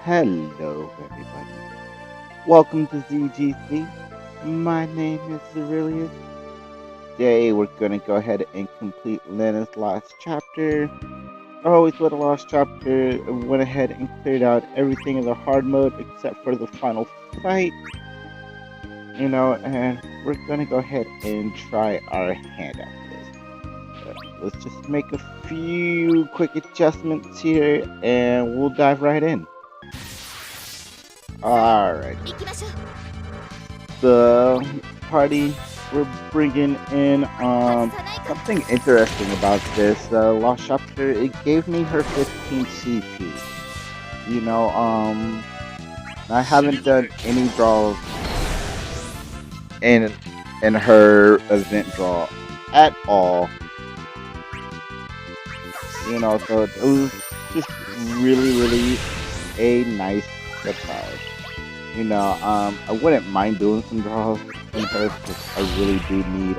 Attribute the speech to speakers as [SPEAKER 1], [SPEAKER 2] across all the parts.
[SPEAKER 1] Hello, everybody. Welcome to ZGC. My name is Aurelius. Today, we're going to go ahead and complete Lenna's last chapter. Always with a lost chapter, went ahead and cleared out everything in the hard mode except for the final fight. And we're going to go ahead and try our hand at this. Let's just make a few quick adjustments here and we'll dive right in. Alright. The party we're bringing in something interesting about this lost chapter. It gave me her 15 CP. I haven't done any draws in her event draw at all. So it was just really a nice surprise. I wouldn't mind doing some draws in her because I really do need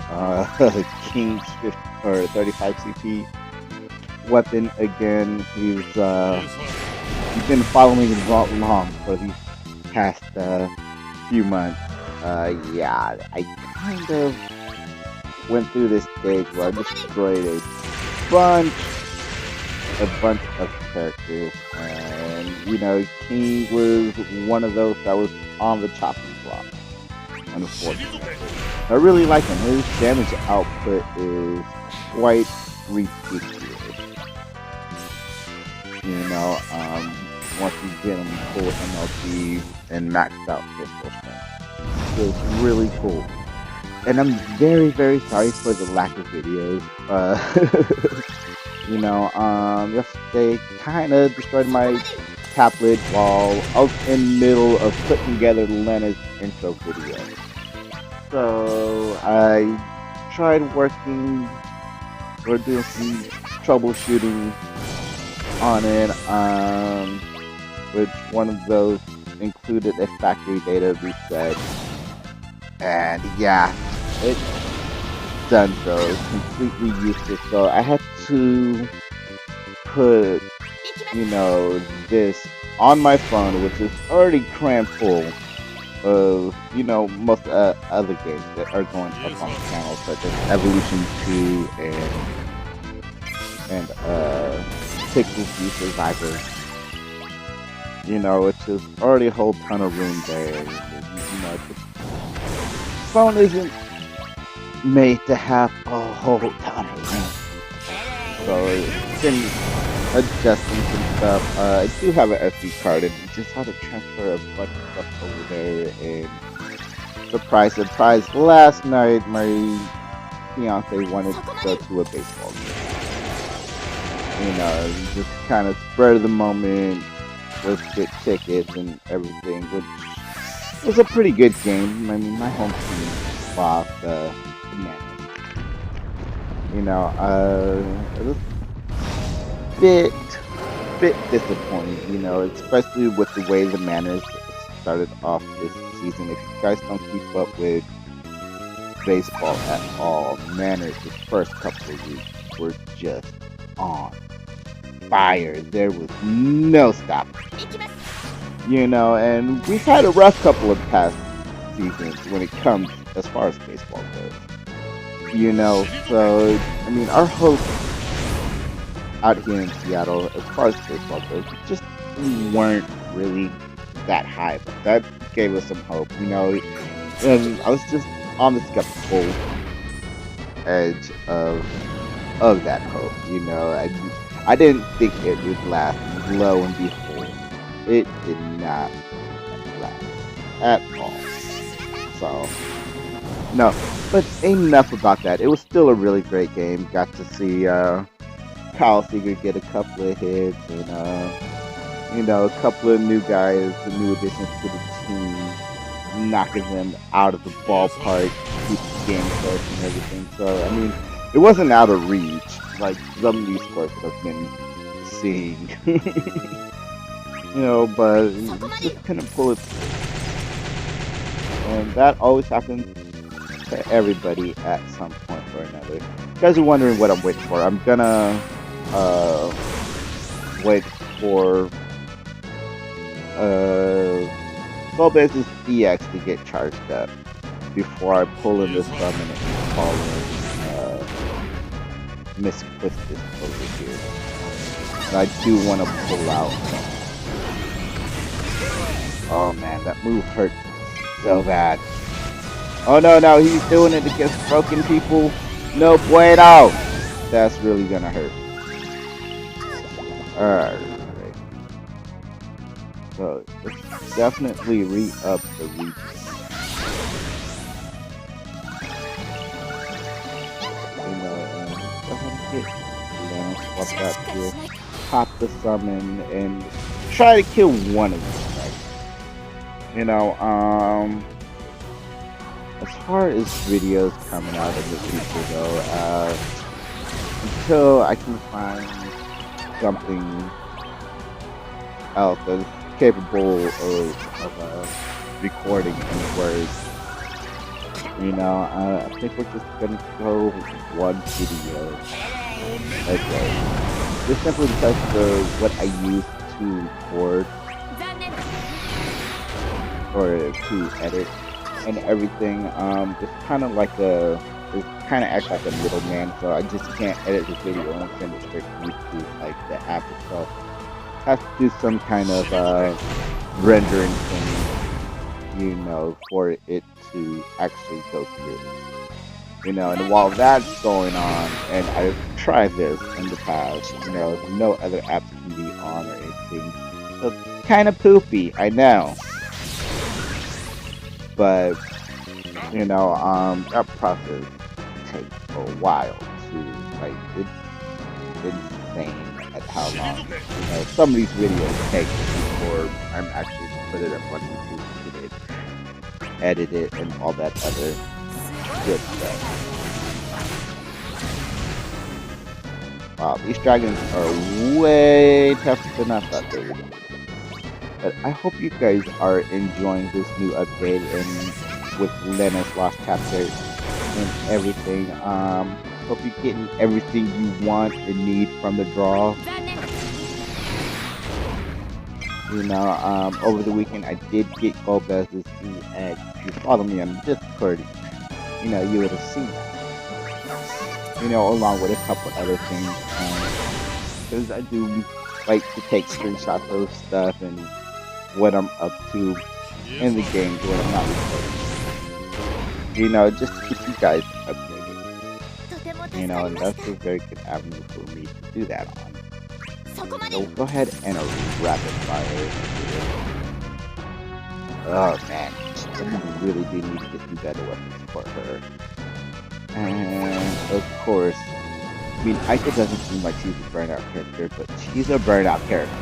[SPEAKER 1] King's 50 or 35 CP weapon again. He's been following me long for these past few months. Yeah, I kind of went through this stage where I destroyed bunch of characters, and King was one of those that was on the chopping block, unfortunately. I really like him. His damage output is quite ridiculous. Once you get him full MLT and maxed out pistol strength. So it's really cool. And I'm very sorry for the lack of videos. Yesterday kind of destroyed my tablet while I was in the middle of putting together Lenna's intro video. So I tried working or doing some troubleshooting on it, which one of those included a factory data reset. And yeah, it done so. It's completely useless. So I had to put, this on my phone, which is already crammed full of, most other games that are going up on the channel, such as Evolution 2 and Pixel View Survivor. Which is already a whole ton of room there. The phone isn't made to have a whole ton of room. So it's been adjusting some stuff. I do have an SD card and just had to transfer a bunch of stuff over there. And surprise, last night my fiance wanted to go to a baseball game. Just kind of spur of the moment, let's get tickets and everything, which was a pretty good game. I mean, my home team lost bananas. It was bit disappointing, especially with the way the Manners started off this season. If you guys don't keep up with baseball at all, Manners the first couple of weeks were just on fire. There was no stopping. And we've had a rough couple of past seasons when it comes as far as baseball goes. So I mean, our hopes out here in Seattle, as far as baseball goes, just weren't really that high. But that gave us some hope, and I was just on the skeptical edge of that hope. I didn't think it would last. Lo and behold, it did not last at all. So no, but enough about that. It was still a really great game. Got to see Kyle Seager get a couple of hits and a couple of new guys, the new additions to the team, knocking them out of the ballpark, keep the game close and everything. So I mean, it wasn't out of reach like some of these sports that I've been seeing. But just couldn't pull it. And that always happens to everybody at some point or another. You guys are wondering what I'm waiting for. I'm gonna wait for Gomez's EX to get charged up before I pull in the summon and call in Miss Quistis over here. And I do want to pull out. Oh man, that move hurt so bad. Oh no, he's doing it against broken people. No bueno. That's really gonna hurt. Alright. So let's definitely re-up the weekday. You know, go ahead and get Lenna swapped out here. Pop the summon and try to kill one of these guys. You know, as far as videos coming out of the future though, until I can find something else that's capable of recording in words, you know, I think we're just gonna go one video a day. Just simply because of what I use to record or to edit and everything. It's kind of like it kind of acts like a middleman, so I just can't edit the video and send it straight to YouTube like the app itself. Have to do some kind of rendering thing, you know, for it to actually go through. You know, and while that's going on, and I've tried this in the past, you know, no other apps can be on or anything. So it's kind of poopy, I know. But, you know, that process takes a while to, like, it's insane at how long, you know, some of these videos take before I'm actually put it up on YouTube, edit it, and all that other good stuff. Wow, these dragons are way tougher than I thought they would be. But I hope you guys are enjoying this new update and with Lenna's Lost Chapter and everything. Hope you're getting everything you want and need from the draw. You know, over the weekend I did get Golbez's EX. If you follow me on Discord, you know, you would have seen that. You know, along with a couple other things. Because I do like to take screenshots of stuff and what I'm up to in the games when I'm not recording. You know, just to keep you guys updated. You know, and that's a very good avenue for me to do that on. So we'll go ahead and rapid fire. Oh man, I really do need to get some better weapons for her. And of course, I mean, Aika doesn't seem like she's a burnout character, but she's a burnout character.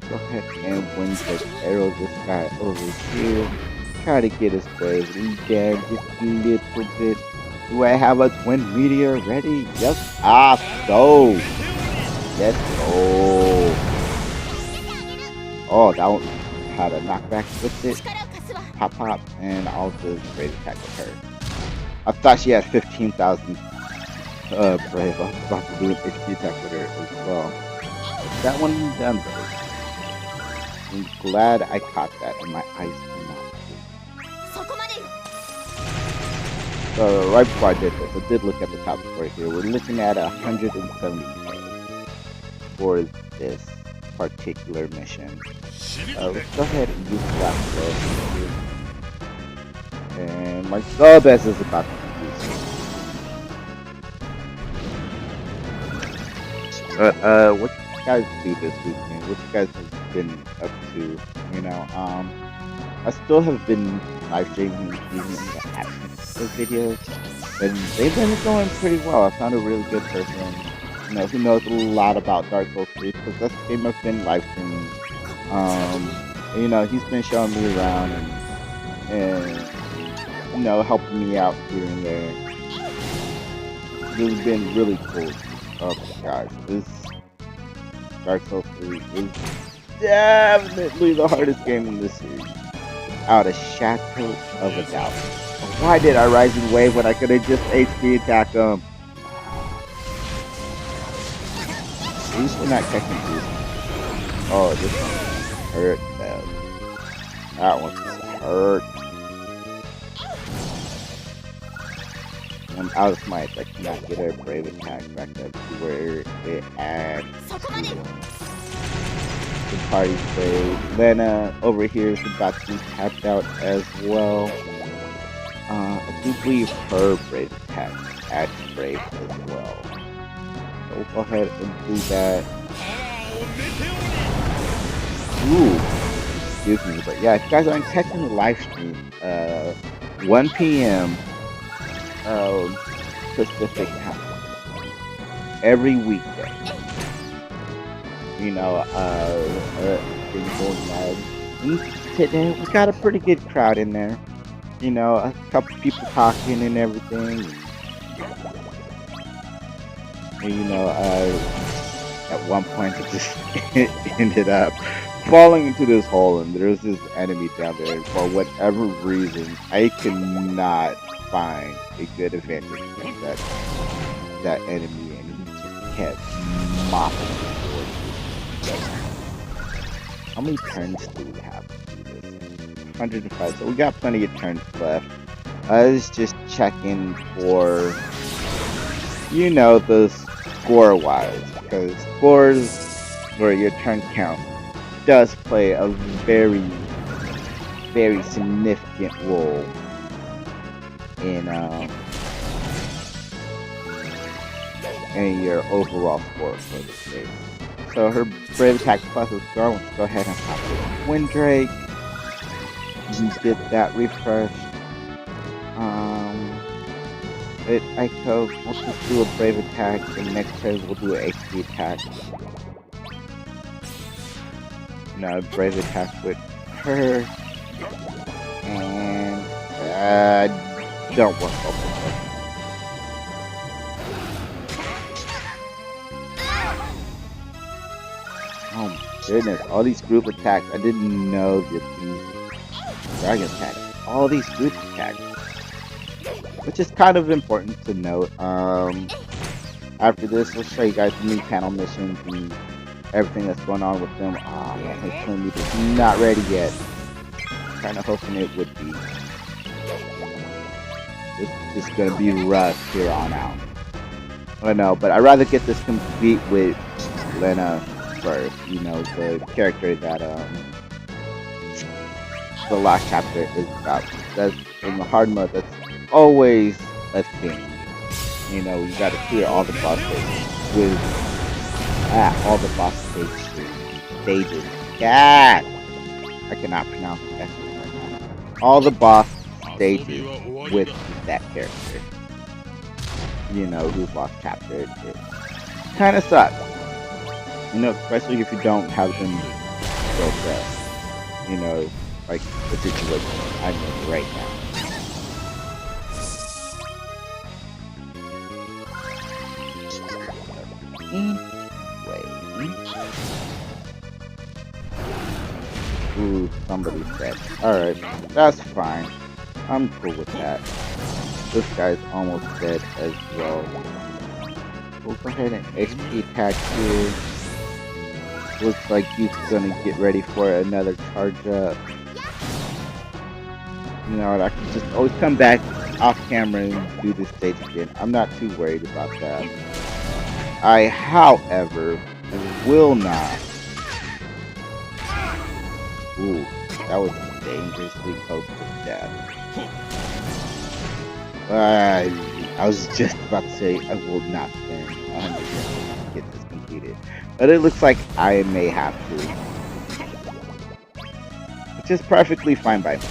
[SPEAKER 1] Go ahead and wing the arrow this guy over here. Try to get as brave as we can, just a little bit. Do I have a twin meteor ready? Yes. So. Let's go. Oh, that one had a knockback with it. Pop, and I'll just great attack with her. I thought she had 15,000 brave. I was about to do an HP attack with her as well. That one done though. I'm glad I caught that and my eyes were not clear. So right before I did this, I did look at the top score here. We're looking at 170k for this particular mission. Let's go ahead and use that flow here. And my Golbez is about to use. What you guys do this weekend? What you guys have been up to? You know, I still have been live streaming using the absence of videos, and they've been going pretty well. I found a really good person, you know, who knows a lot about Dark Souls 3 because that's the game I've been live streaming. You know, he's been showing me around and you know, helping me out here and there. It's been really cool. Oh my gosh, this Dark Souls 3 is definitely the hardest game in this series. Out of shadow of a doubt. Why did I Rising Wave when I could have just HP attacked him? At least we're not catching these. Oh, this one hurt though. That one hurt. I'm out of might. I cannot get a brave attack back up to where it adds to the party's brave. Lenna over here is about to be tapped out as well. I do believe her brave attack adds brave as well. So we'll go ahead and do that. Ooh, excuse me, but yeah, if you guys aren't catching the live stream, 1 p.m. Pacific time every weekday. You know, been going live. And today we got a pretty good crowd in there. You know, a couple people talking and everything. And, you know, at one point it just ended up falling into this hole, and there's this enemy down there. And for whatever reason, I cannot find a good advantage against that enemy, and he just kept mopping the board. How many turns do we have to do this? 105, so we got plenty of turns left. Let's just check in for, you know, the score wise, because scores or your turn count does play a very, very significant role in your overall score for this game. So her brave attack plus is gone. Let's go ahead and pop this Windrake. Get that refreshed. Echo, we'll just do a brave attack, and next turn we'll do an HP attack. Now brave attack with her, and don't work over. Oh my goodness, all these group attacks. I didn't know that these dragon attacks, all these group attacks, which is kind of important to note. After this, we'll show you guys the new panel missions and everything that's going on with them. Oh man, his twin meter's not ready yet. Kind of hoping it would be. This is gonna be rough here on out. I know, but I'd rather get this complete with Lenna first. You know, the character that the last chapter is about. That's in the hard mode. That's always a thing. You know, you gotta clear all the boss stages with all the boss stages. God, I cannot pronounce that right now. All the boss stages with that character. You know, who's lost chapter. It kind of sucks. You know, especially if you don't have them progress. You know, like the situation I'm in right now. Ooh, somebody's dead. Alright, that's fine. I'm cool with that. This guy's almost dead as well. We'll go ahead and HP attack here. Looks like he's gonna get ready for another charge up. You know, I can just always come back off camera and do this stage again. I'm not too worried about that. I, however, will not. Ooh, that was dangerously close to death. I was just about to say I will not spend 100 to get this completed, but it looks like I may have to, which is perfectly fine by me.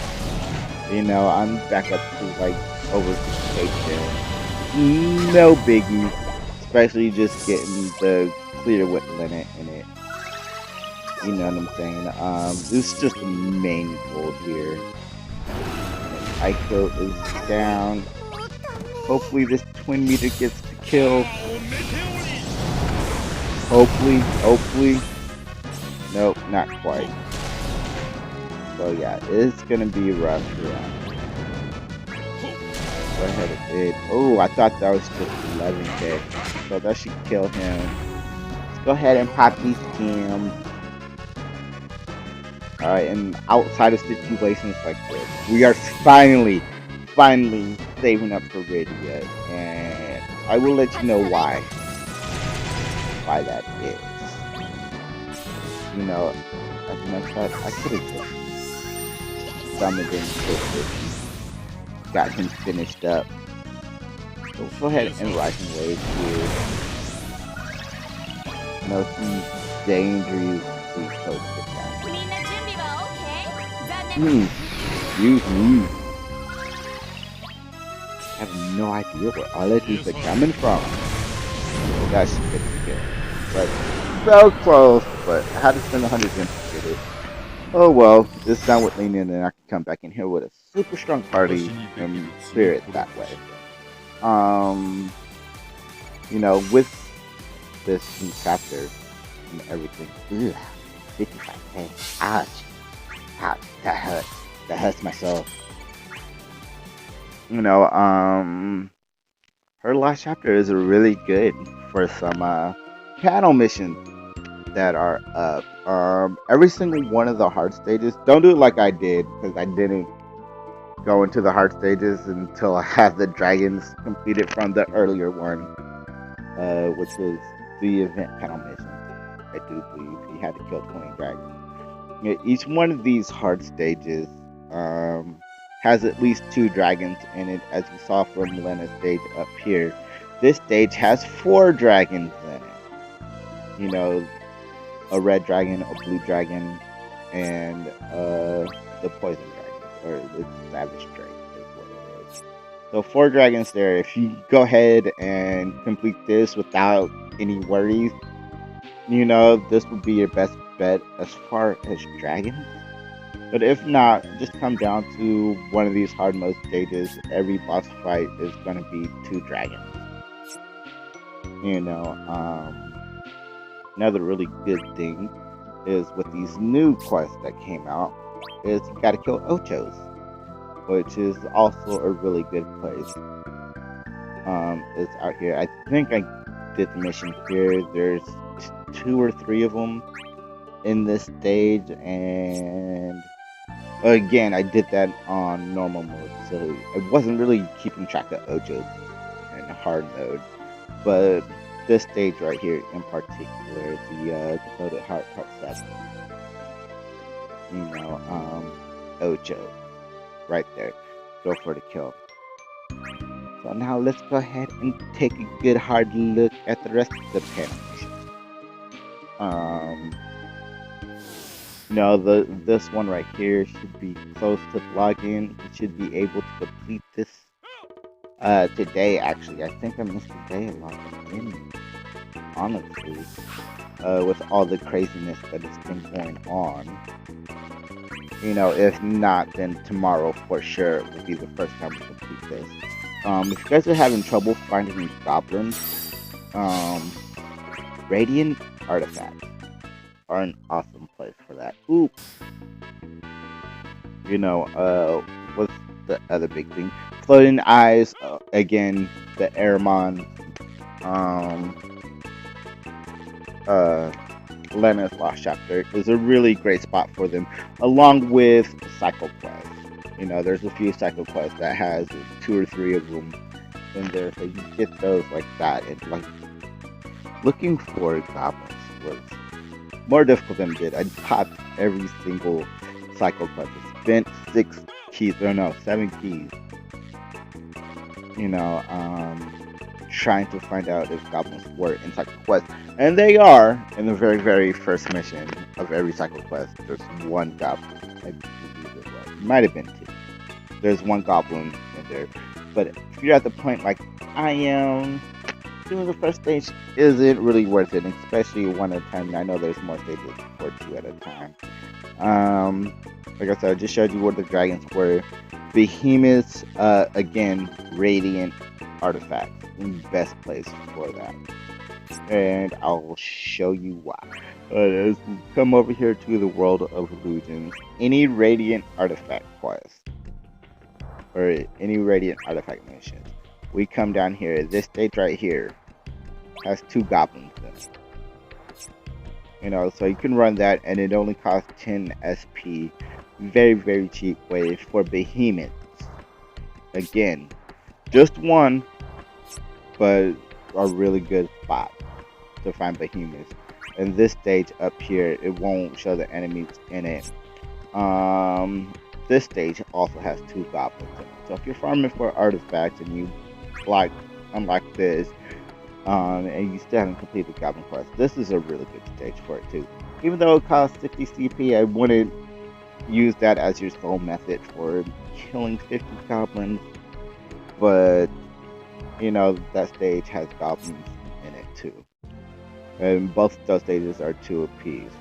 [SPEAKER 1] You know, I'm back up to like over 50. No biggie, especially just getting the clear with Lenna in it. You know what I'm saying? This is just the main goal here. Aiko is down. Hopefully this twin meter gets the kill. Hopefully. Nope, not quite. So yeah, it's gonna be rough here. Go ahead and hit. Oh, I thought that was just 11 hit. So that should kill him. go ahead and pop these gems. Alright, and outside of situations like this, we are finally saving up for Radiant, and I will let you know why that is. You know, as a matter of fact, I could have just summoned in quickly, got him finished up. So go ahead and Rising Wave here. No, he's dangerously close to that. Excuse me. I have no idea where all of these are coming from. That's good to get. But so close, but I had to spend 100 gems to get it. Oh well, it's done with Lenna, and then I can come back in here with a super strong party and clear it that way. You know, with this new chapter and everything. Ugh, 55k. Ouch. Ouch. That hurts. That hurts my soul. You know, her last chapter is really good for some panel missions that are up. Every single one of the hard stages. Don't do it like I did, because I didn't go into the hard stages until I had the dragons completed from the earlier one, which is the event panel mission. I do believe he had to kill 20 dragons. Yeah, each one of these hard stages has at least 2 dragons in it, as you saw from Lenna's stage up here. This stage has 4 dragons in it. You know, a red dragon, a blue dragon, and the poison dragon, or the savage dragon is what it is. So 4 dragons there. If you go ahead and complete this without any worries, you know, this would be your best bet as far as dragons. But if not, just come down to one of these hard mode stages. Every boss fight is going to be 2 dragons. You know, another really good thing is with these new quests that came out is you gotta kill Ochos, which is also a really good place. It's out here. I think I did the mission here. There's 2 or 3 of them in this stage, and again, I did that on normal mode, so I wasn't really keeping track of Ochos in hard mode. But this stage right here in particular, the Devoted Heart Part 7, you know, Ocho, right there, go for the kill. So now let's go ahead and take a good hard look at the rest of the panel missions. You know, this one right here should be close to login. You should be able to complete this today. Actually, I think I missed a day of logging in, honestly, with all the craziness that has been going on. You know, if not, then tomorrow for sure will be the first time we complete this. If you guys are having trouble finding these goblins, Radiant artifacts are an awesome place for that. Oops. You know, what's the other big thing? Floating Eyes, again, the Airmon, Lenna's Lost Chapter is a really great spot for them, along with Cycle Quest. You know, there's a few Cycle Quests that has 2 or 3 of them in there, so you get those like that. And like, looking for goblins was more difficult than it did. I popped every single Cycle Quest. I spent 6 keys, or no, 7 keys. You know, trying to find out if goblins were in Cycle Quest. And they are in the very, very first mission of every Cycle Quest. There's 1 goblin. I believe it was. It might have been 2. There's 1 goblin in there. But if you're at the point like I am, doing the first stage isn't really worth it, especially 1 at a time. I know there's more stages for 2 at a time. Like I said, I just showed you where the dragons were. Behemoths, again, Radiant artifacts. Best place for that. And I'll show you why. As we come over here to the world of illusions, any Radiant artifact quest, or any Radiant artifact mission, we come down here. This stage right here has 2 goblins in it. So you can run that, and it only costs 10 SP. Very, very cheap way for behemoths. Again, just one, but a really good spot to find behemoths. And this stage up here, it won't show the enemies in it. This stage also has 2 goblins in it. So if you're farming for artifacts and you like unlock this, and you still haven't completed Goblin Quest, this is a really good stage for it too. Even though it costs 60 CP, I wouldn't use that as your sole method for killing 50 goblins. But that stage has goblins in it too, and both those stages are 2 apiece.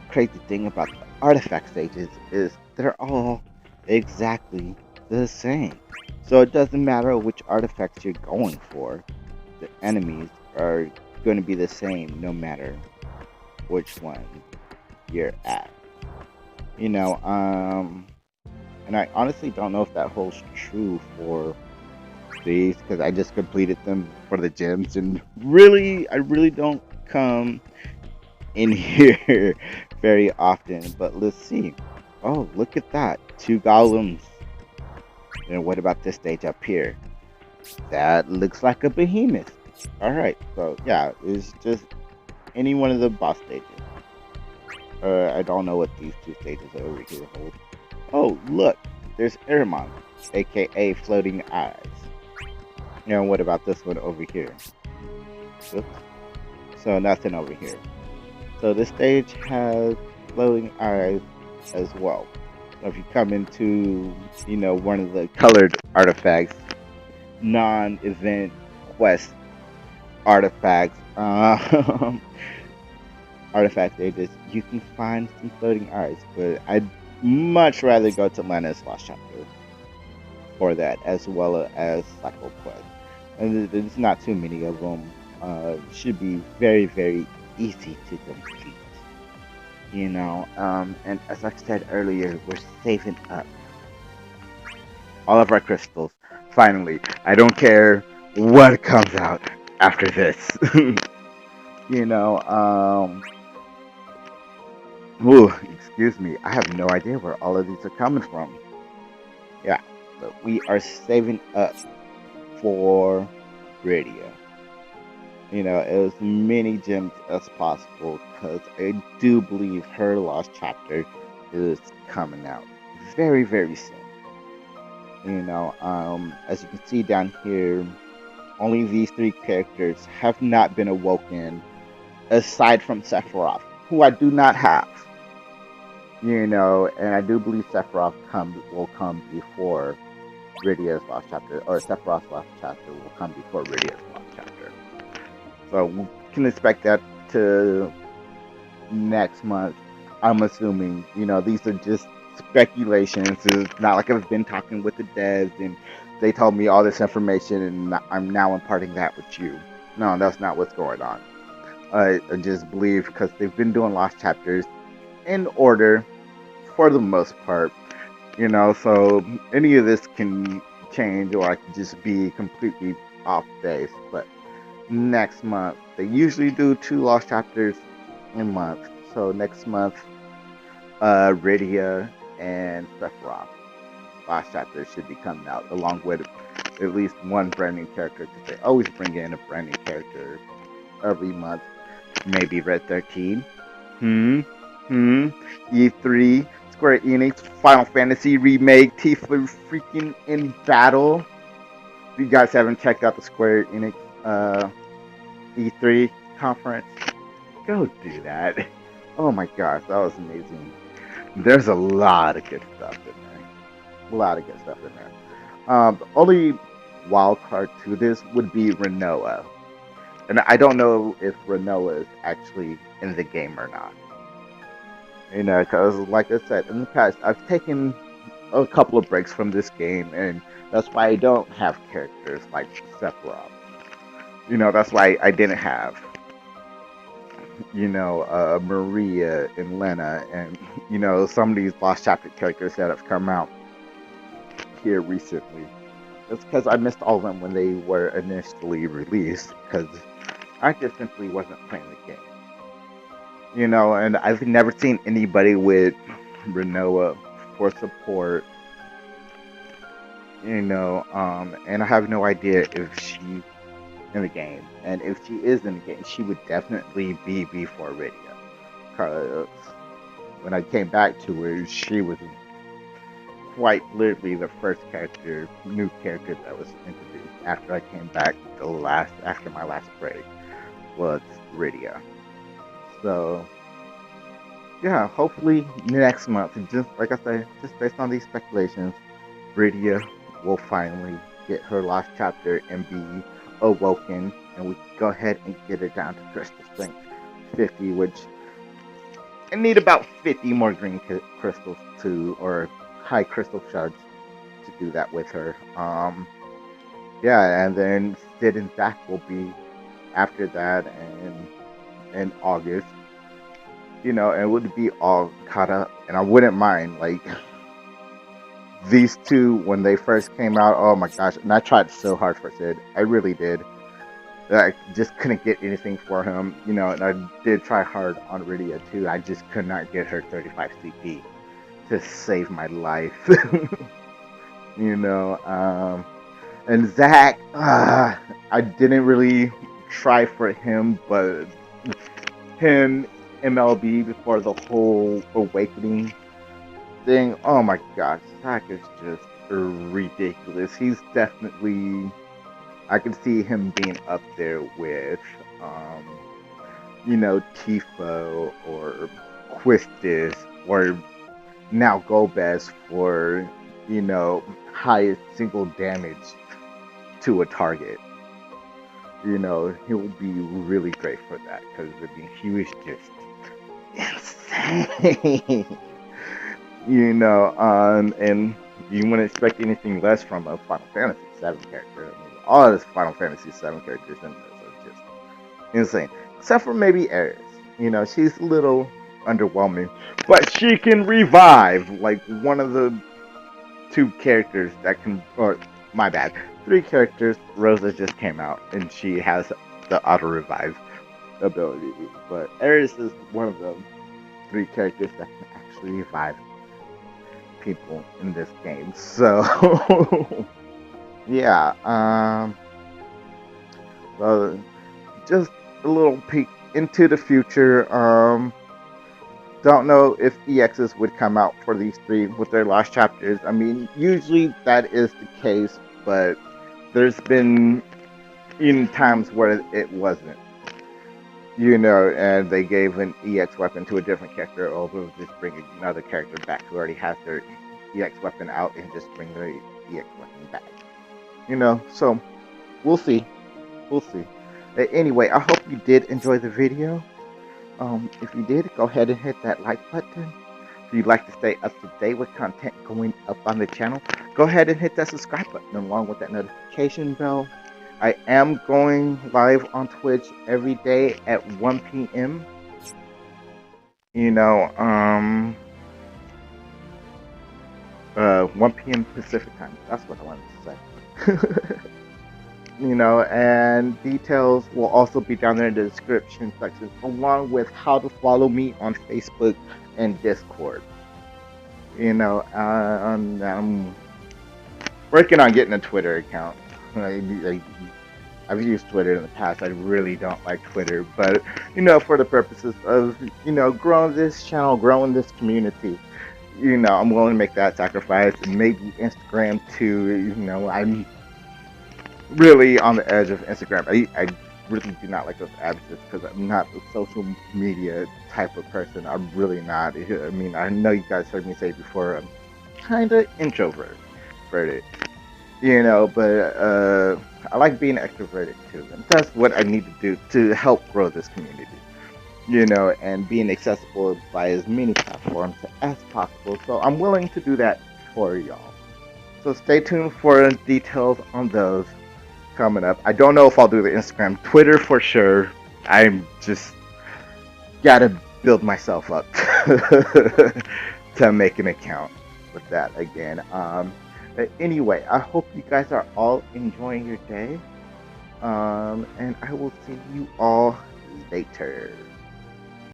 [SPEAKER 1] Crazy thing about the artifact stages is they're all exactly the same. So it doesn't matter which artifacts you're going for, the enemies are going to be the same no matter which one you're at. And I honestly don't know if that holds true for these because I just completed them for the gems, and I really don't come in here very often. But let's see. Oh, look at that. 2 golems. And what about this stage up here? That looks like a behemoth. Alright, so yeah, it's just any one of the boss stages. I don't know what these 2 stages over here hold. Oh, look, there's Airmon, aka Floating Eyes. What about this one over here? Oops. So nothing over here. So this stage has Floating Eyes as well. So if you come into, one of the colored artifacts, non-event quest artifacts, artifact stages, you can find some floating eyes, but I'd much rather go to Lenna's Lost Chapter for that, as well as Cycle Quest. And there's not too many of them. Should be very, very easy to complete. And as I said earlier, we're saving up all of our crystals. Finally, I don't care what comes out after this. you know, um, Excuse me, I have no idea where all of these are coming from. Yeah, but we are saving up for radio. As many gems as possible because I do believe her Lost Chapter is coming out very, very soon. As you can see down here, only these 3 characters have not been awoken aside from Sephiroth, who I do not have. And I do believe Sephiroth will come before Rydia's Lost Chapter, or Sephiroth's Lost Chapter will come before Rydia's Lost Chapter. So we can expect that to next month. I'm assuming, these are just speculations. It's not like I've been talking with the devs and they told me all this information and I'm now imparting that with you. No, that's not what's going on. I just believe because they've been doing Lost Chapters in order for the most part, so any of this can change or I could just be completely off base. But next month, they usually do 2 Lost Chapters a month. So next month, Rydia and Sephiroth Lost Chapter should be coming out along with at least one brand new character because they always bring in a brand new character every month. Maybe Red 13. E3, Square Enix, Final Fantasy Remake, Tifa freaking in battle. If you guys haven't checked out the Square Enix E3 conference, go do that. Oh my gosh, that was amazing. There's a lot of good stuff in there. The only wild card to this would be Renoa. And I don't know if Renoa is actually in the game or not. Because like I said, in the past, I've taken a couple of breaks from this game, and that's why I don't have characters like Sephiroth. That's why I didn't have, Maria and Lenna, and, some of these Lost Chapter characters that have come out here recently. It's because I missed all of them when they were initially released, because I just simply wasn't playing the game. And I've never seen anybody with Renoa for support, and I have no idea if she's in the game. And if she is in the game, she would definitely be before Rydia. Because when I came back to her, she was quite literally the first new character that was introduced after I came back after my last break was Rydia. So yeah, hopefully next month, just like I said, just based on these speculations, Rydia will finally get her last chapter and be awoken, and we can go ahead and get her down to crystal strength 50, which I need about 50 more green crystals or high crystal shards to do that with her. Yeah, and then Sid and Zach will be after that, and in August, and it would be all caught up, and I wouldn't mind like these two when they first came out. Oh my gosh! And I tried so hard for Sid, I really did. I just couldn't get anything for him, and I did try hard on Rydia too. I just could not get her 35 CP to save my life. you know, um, and Zach, I didn't really try for him, but him MLB before the whole awakening thing. Oh my gosh, Zach is just ridiculous. He's definitely, I can see him being up there with, Tifo or Quistis or now Gomez for, highest single damage to a target. He'll be really great for that because he was just insane. And you wouldn't expect anything less from a Final Fantasy VII character. I mean, all of the Final Fantasy VII characters in this are just insane, except for maybe Ares. She's a little underwhelming, but she can revive like one of the two characters that can, or my bad, three characters. Rosa just came out, and she has the auto revive ability, but Ares is one of the three characters that can actually revive people in this game. So yeah, so just a little peek into the future. Don't know if EXs would come out for these three with their last chapters. I mean, usually that is the case, but there's been in times where it wasn't. And they gave an EX weapon to a different character, or they'll just bring another character back who already has their EX weapon out and just bring the EX weapon back. So we'll see. We'll see. Anyway, I hope you did enjoy the video. If you did, go ahead and hit that like button. If you'd like to stay up to date with content going up on the channel, go ahead and hit that subscribe button along with that notification bell. I am going live on Twitch every day at 1 p.m. 1 p.m. Pacific time. That's what I wanted to say. And details will also be down there in the description section, along with how to follow me on Facebook and Discord. I'm working on getting a Twitter account. I've used Twitter in the past. I really don't like Twitter, but for the purposes of growing this channel, growing this community, I'm willing to make that sacrifice, and maybe Instagram too. I'm really on the edge of Instagram. I really do not like those apps just because I'm not a social media type of person. I'm really not. I mean, I know you guys heard me say before, I'm kind of introverted, but I like being extroverted too. And that's what I need to do to help grow this community, and being accessible by as many platforms as possible. So I'm willing to do that for y'all. So stay tuned for details on those coming up. I don't know if I'll do the Instagram, Twitter for sure. I'm just gotta build myself up to make an account with that again. Anyway, I hope you guys are all enjoying your day. And I will see you all later.